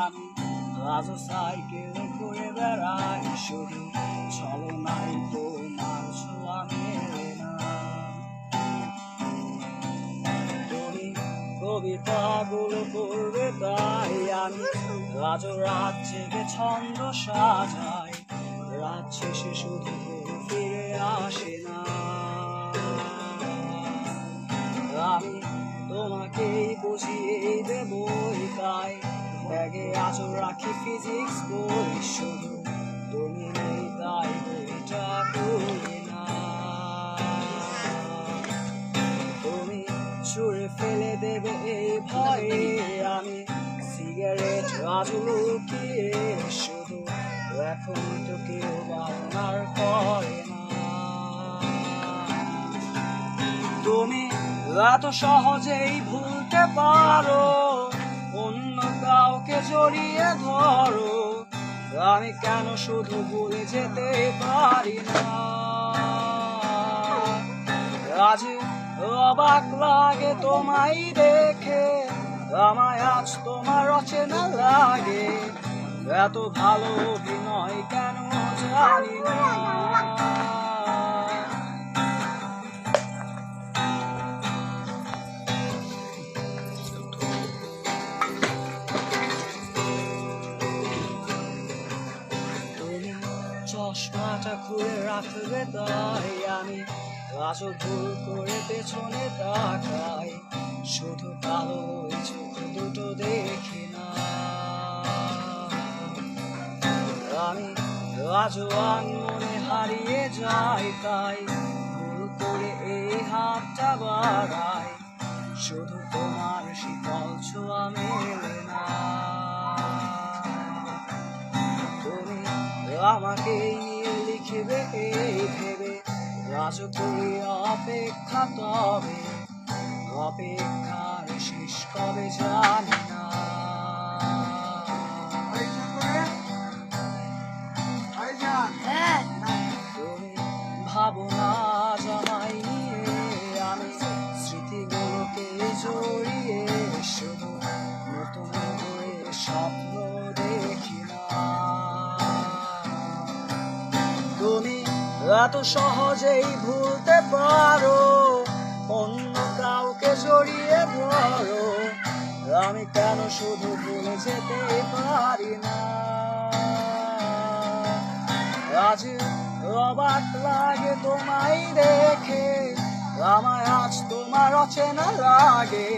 আমি আজ সাইকেল করে বেড়াই, শুধু চলো নাই তোমার ছোঁয়া মেলে না। তুমি কবিতাগুলো পড়বে তাই আমি আজ রাত জেগে ছন্দ সাজাই, রাত শেষে শুধু ফিরে আসে না। আমি তোমাকেই বুঝিয়ে দেবই তাই ব্যাগে আজও রাখি ফিজিক্স বই, শুধু তুমি নেই তাই বইটা পড়ি না। তুমি ছুঁড়ে ফেলে দেবে এই ভয়ে আমি সিগারেট আজ লুকিয়ে, শুধু এখন তো কেউ বারণার করে না। তুমি এত সহজেই ভুলতে পারো, অন্য কাউকে জড়িয়ে ধরো, আমি কেন শুধু ভুলে যেতে পারি না। আজ অবাক লাগে তোমায় দেখে, আমায় আজ তোমার অচেনা লাগে, এত ভালো অভিনয় কেন জানি না। চশমাটা খুলে রাখবে তাই আমি আজও ভুল করে পেছনে তাকাই, শুধু কালো ওই চোখ দুটো দেখি না। আমি আজও আনমনে হারিয়ে যাই তাই ভুল করে এই হাতটা বাড়াই, শুধু তোমার শীতল ছোঁয়া মেলে না। আমাকে নিয়ে লিখবে এই ভেবে আজ করি অপেক্ষা, তবে অপেক্ষার শেষ কবে জানি না। তুমি ভাবনা জামাই নিয়ে আমি স্মৃতিগুলোকে জড়িয়ে, শুধু নতুন করে স্বপ্ন দেখি না। তুমি এত সহজেই ভুলতে পারো, অন্য কাউকে জড়িয়ে ধরো, আমি কেন শুধু ভুলে যেতে পারি না। আজ অবাক লাগে তোমায় দেখে, আমায় আজ তোমার অচেনা লাগে।